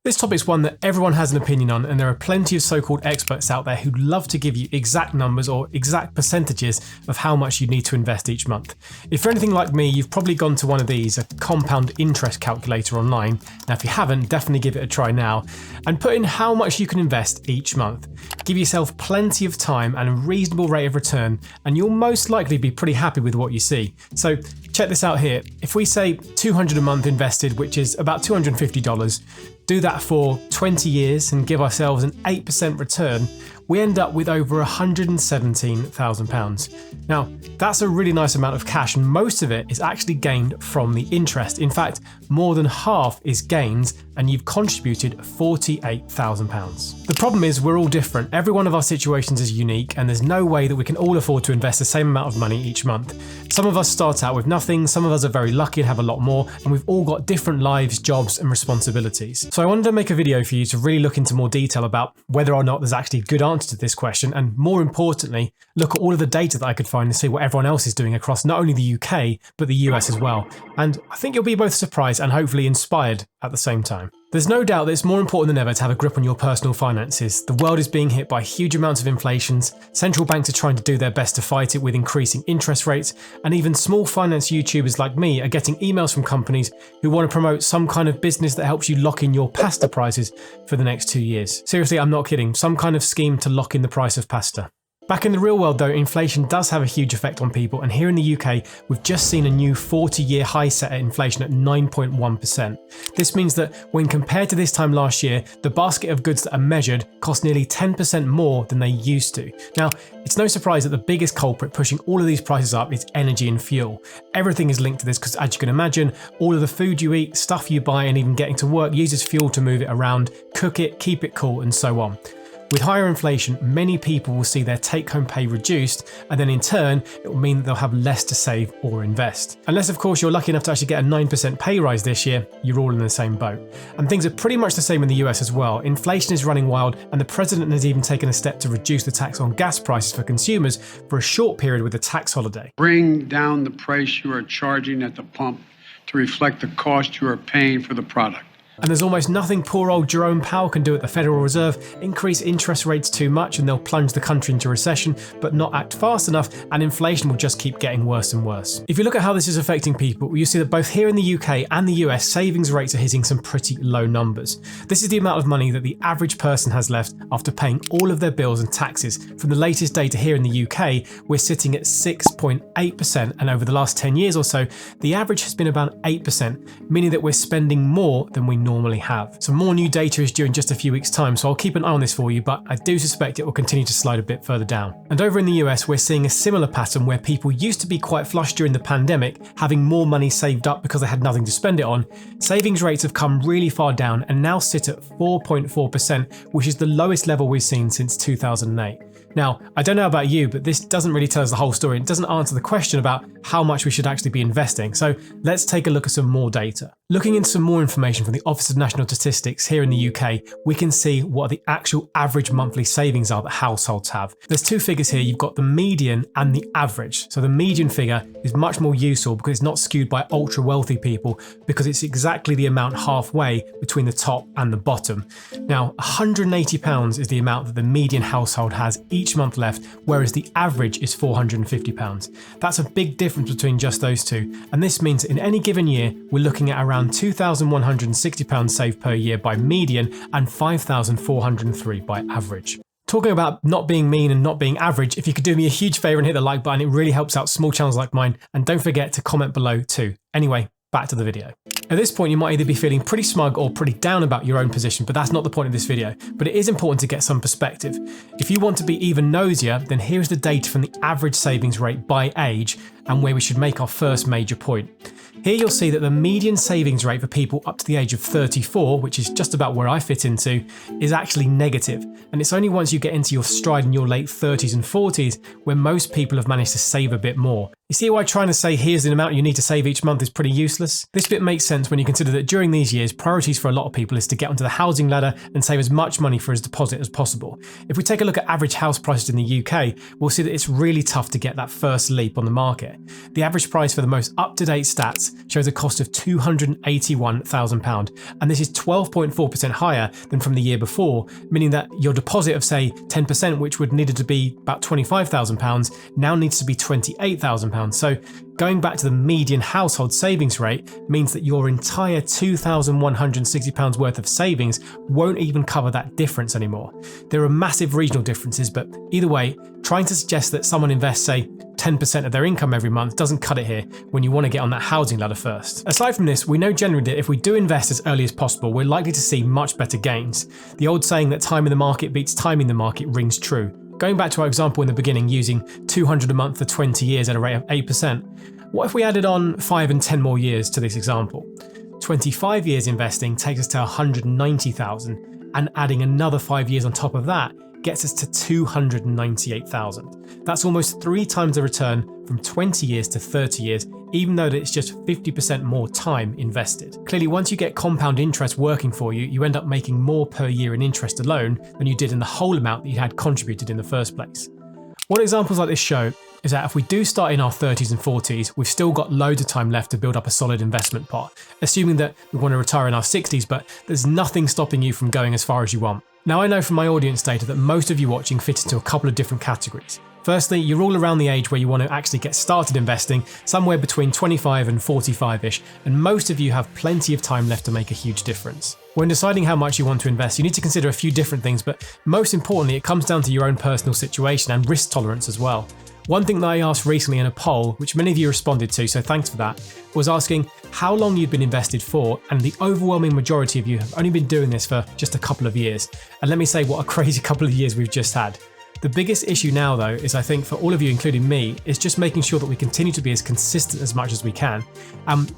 This topic's one that everyone has an opinion on, and there are plenty of so-called experts out there who'd love to give you exact numbers or exact percentages of how much you need to invest each month. If you're anything like me, you've probably gone to one of these, a compound interest calculator online. Now if you haven't, definitely give it a try now, and put in how much you can invest each month. Give yourself plenty of time and a reasonable rate of return, and you'll most likely be pretty happy with what you see. So check this out here. If we say $200 a month invested, which is about $250, do that for 20 years and give ourselves an 8% return, we end up with over £117,000. Now, that's a really nice amount of cash, and most of it is actually gained from the interest. In fact, more than half is gains, and you've contributed £48,000. The problem is we're all different. Every one of our situations is unique, and there's no way that we can all afford to invest the same amount of money each month. Some of us start out with nothing, some of us are very lucky and have a lot more, and we've all got different lives, jobs, and responsibilities. So I wanted to make a video for you to really look into more detail about whether or not there's actually a good answer to this question, and more importantly, look at all of the data that I could find and see what everyone else is doing across not only the UK, but the US as well. And I think you'll be both surprised and hopefully inspired at the same time. There's no doubt that it's more important than ever to have a grip on your personal finances. The world is being hit by huge amounts of inflation, central banks are trying to do their best to fight it with increasing interest rates, and even small finance YouTubers like me are getting emails from companies who want to promote some kind of business that helps you lock in your pasta prices for the next 2 years. Seriously, I'm not kidding, some kind of scheme to lock in the price of pasta. Back in the real world though, inflation does have a huge effect on people, and here in the UK, we've just seen a new 40-year high set at inflation at 9.1%. This means that when compared to this time last year, the basket of goods that are measured cost nearly 10% more than they used to. Now, it's no surprise that the biggest culprit pushing all of these prices up is energy and fuel. Everything is linked to this because, as you can imagine, all of the food you eat, stuff you buy, and even getting to work uses fuel to move it around, cook it, keep it cool, and so on. With higher inflation, many people will see their take-home pay reduced, and then in turn, it will mean that they'll have less to save or invest. Unless, of course, you're lucky enough to actually get a 9% pay rise this year, you're all in the same boat. And things are pretty much the same in the US as well. Inflation is running wild, and the president has even taken a step to reduce the tax on gas prices for consumers for a short period with a tax holiday. Bring down the price you are charging at the pump to reflect the cost you are paying for the product. And there's almost nothing poor old Jerome Powell can do at the Federal Reserve. Increase interest rates too much and they'll plunge the country into recession, but not act fast enough, and inflation will just keep getting worse and worse. If you look at how this is affecting people, you see that both here in the UK and the US, savings rates are hitting some pretty low numbers. This is the amount of money that the average person has left after paying all of their bills and taxes. From the latest data here in the UK, we're sitting at 6.8%, and over the last 10 years or so, the average has been about 8%, meaning that we're spending more than we normally have. Some more new data is due in just a few weeks' time, so I'll keep an eye on this for you, but I do suspect it will continue to slide a bit further down. And over in the US, we're seeing a similar pattern where people used to be quite flush during the pandemic, having more money saved up because they had nothing to spend it on. Savings rates have come really far down and now sit at 4.4%, which is the lowest level we've seen since 2008. Now, I don't know about you, but this doesn't really tell us the whole story. It doesn't answer the question about how much we should actually be investing. So let's take a look at some more data. Looking into some more information from the Office of National Statistics here in the UK, we can see what the actual average monthly savings are that households have. There's two figures here. You've got the median and the average. So the median figure is much more useful because it's not skewed by ultra wealthy people, because it's exactly the amount halfway between the top and the bottom. Now, £180 is the amount that the median household has each month left, whereas the average is £450. That's a big difference between just those two, and this means that in any given year, we're looking at around £2,160 saved per year by median and £5,403 by average. Talking about not being mean and not being average, if you could do me a huge favour and hit the like button, it really helps out small channels like mine, and don't forget to comment below too. Anyway, back to the video. At this point, you might either be feeling pretty smug or pretty down about your own position, but that's not the point of this video. But it is important to get some perspective. If you want to be even nosier, then here's the data from the average savings rate by age and where we should make our first major point. Here you'll see that the median savings rate for people up to the age of 34, which is just about where I fit into, is actually negative. And it's only once you get into your stride in your late 30s and 40s where most people have managed to save a bit more. You see why trying to say here's the amount you need to save each month is pretty useless? This bit makes sense when you consider that during these years, priorities for a lot of people is to get onto the housing ladder and save as much money for his deposit as possible. If we take a look at average house prices in the UK, we'll see that it's really tough to get that first leap on the market. The average price for the most up-to-date stats shows a cost of £281,000, and this is 12.4% higher than from the year before, meaning that your deposit of say 10%, which would needed to be about £25,000, now needs to be £28,000. So going back to the median household savings rate means that your entire £2,160 worth of savings won't even cover that difference anymore. There are massive regional differences, but either way, trying to suggest that someone invests, say, 10% of their income every month doesn't cut it here when you want to get on that housing ladder first. Aside from this, we know generally that if we do invest as early as possible, we're likely to see much better gains. The old saying that time in the market beats timing the market rings true. Going back to our example in the beginning, using $200 a month for 20 years at a rate of 8%, what if we added on 5 and 10 more years to this example? 25 years investing takes us to $190,000, and adding another 5 years on top of that gets us to $298,000. That's almost 3 times the return from 20 years to 30 years, even though it's just 50% more time invested. Clearly, once you get compound interest working for you, you end up making more per year in interest alone than you did in the whole amount that you had contributed in the first place. What examples like this show is that if we do start in our 30s and 40s, we've still got loads of time left to build up a solid investment pot, assuming that we want to retire in our 60s, but there's nothing stopping you from going as far as you want. Now, I know from my audience data that most of you watching fit into a couple of different categories. Firstly, you're all around the age where you want to actually get started investing, somewhere between 25 and 45-ish, and most of you have plenty of time left to make a huge difference. When deciding how much you want to invest, you need to consider a few different things, but most importantly, it comes down to your own personal situation and risk tolerance as well. One thing that I asked recently in a poll, which many of you responded to, so thanks for that, was asking how long you'd been invested for, and the overwhelming majority of you have only been doing this for just a couple of years. And let me say what a crazy couple of years we've just had. The biggest issue now, though, is I think for all of you, including me, is just making sure that we continue to be as consistent as much as we can.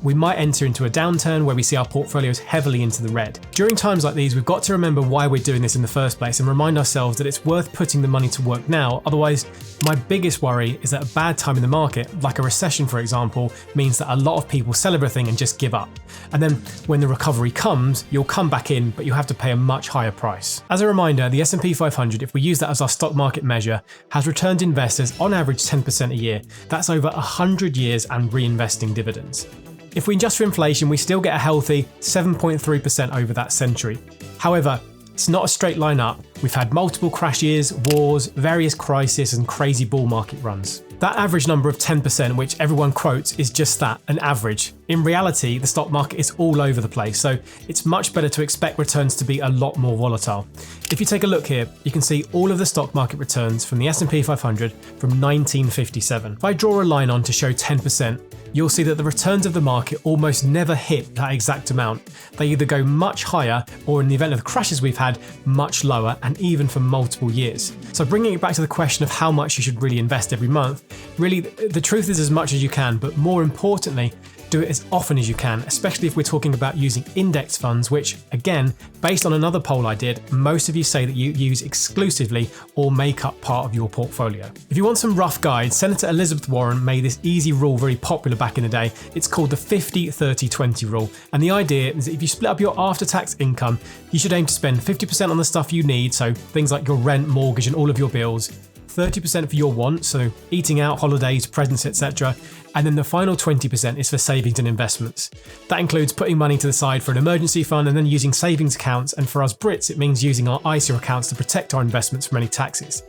We might enter into a downturn where we see our portfolios heavily into the red. During times like these, we've got to remember why we're doing this in the first place and remind ourselves that it's worth putting the money to work now. Otherwise, my biggest worry is that a bad time in the market, like a recession for example, means that a lot of people sell everything and just give up. And then when the recovery comes, you'll come back in, but you'll have to pay a much higher price. As a reminder, the S&P 500, if we use that as our stock market measure, has returned investors on average 10% a year. That's over 100 years and reinvesting dividends. If we adjust for inflation, we still get a healthy 7.3% over that century. However, it's not a straight line up. We've had multiple crash years, wars, various crises, and crazy bull market runs. That average number of 10%, which everyone quotes, is just that, an average. In reality, the stock market is all over the place, so it's much better to expect returns to be a lot more volatile. If you take a look here, you can see all of the stock market returns from the S&P 500 from 1957. If I draw a line on to show 10%, you'll see that the returns of the market almost never hit that exact amount. They either go much higher, or in the event of the crashes we've had, much lower, and even for multiple years. So bringing it back to the question of how much you should really invest every month, really the truth is as much as you can, but more importantly, do it as often as you can, especially if we're talking about using index funds, which, again, based on another poll I did, most of you say that you use exclusively or make up part of your portfolio. If you want some rough guides, Senator Elizabeth Warren made this easy rule very popular back in the day. It's called the 50-30-20 rule. And the idea is that if you split up your after-tax income, you should aim to spend 50% on the stuff you need, so things like your rent, mortgage, and all of your bills, 30% for your wants, so eating out, holidays, presents, etc. And then the final 20% is for savings and investments. That includes putting money to the side for an emergency fund and then using savings accounts, and for us Brits it means using our ISA accounts to protect our investments from any taxes.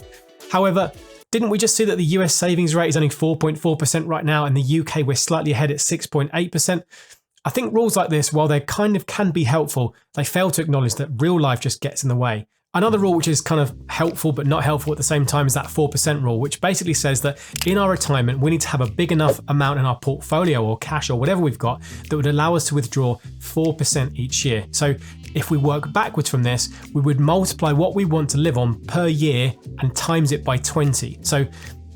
However, didn't we just see that the US savings rate is only 4.4% right now, and the UK we're slightly ahead at 6.8%? I think rules like this, while they kind of can be helpful, they fail to acknowledge that real life just gets in the way. Another rule which is kind of helpful but not helpful at the same time is that 4% rule, which basically says that in our retirement we need to have a big enough amount in our portfolio or cash or whatever we've got that would allow us to withdraw 4% each year. So if we work backwards from this, we would multiply what we want to live on per year and times it by 20. So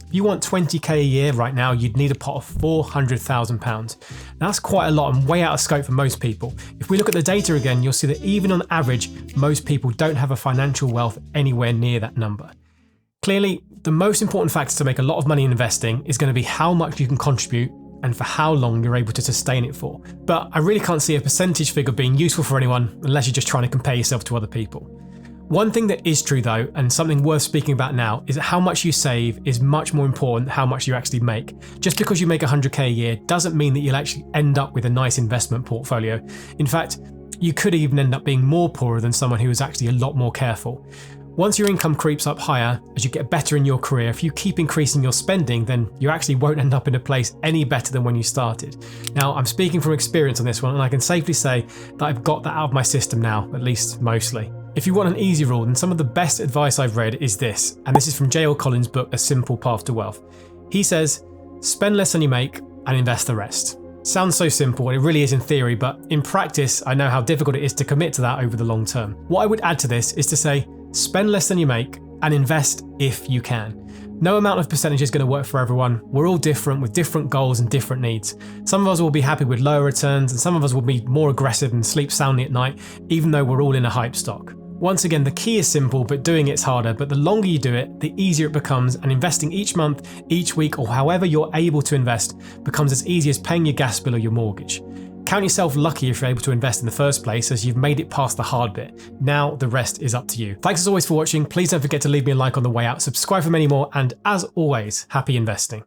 if you want 20k a year right now, you'd need a pot of £400,000. That's quite a lot and way out of scope for most people. If we look at the data again, you'll see that even on average, most people don't have a financial wealth anywhere near that number. Clearly, The most important factor to make a lot of money in investing is going to be how much you can contribute and for how long you're able to sustain it for. But I really can't see a percentage figure being useful for anyone unless you're just trying to compare yourself to other people. One thing that is true though, and something worth speaking about now, is that how much you save is much more important than how much you actually make. Just because you make 100k a year doesn't mean that you'll actually end up with a nice investment portfolio. In fact, you could even end up being more poorer than someone who is actually a lot more careful. Once your income creeps up higher, as you get better in your career, if you keep increasing your spending, then you actually won't end up in a place any better than when you started. Now, I'm speaking from experience on this one, and I can safely say that I've got that out of my system now, at least mostly. If you want an easy rule, then some of the best advice I've read is this, and this is from J.L. Collins' book, A Simple Path to Wealth. He says, spend less than you make and invest the rest. Sounds so simple, and it really is in theory, but in practice, I know how difficult it is to commit to that over the long term. What I would add to this is to say, spend less than you make and invest if you can. No amount of percentage is going to work for everyone. We're all different with different goals and different needs. Some of us will be happy with lower returns, and some of us will be more aggressive and sleep soundly at night, even though we're all in a hype stock. Once again, the key is simple, but doing it's harder. But the longer you do it, the easier it becomes, and investing each month, each week, or however you're able to invest becomes as easy as paying your gas bill or your mortgage. Count yourself lucky if you're able to invest in the first place, as you've made it past the hard bit. Now the rest is up to you. Thanks as always for watching. Please don't forget to leave me a like on the way out, subscribe for many more, and as always, happy investing.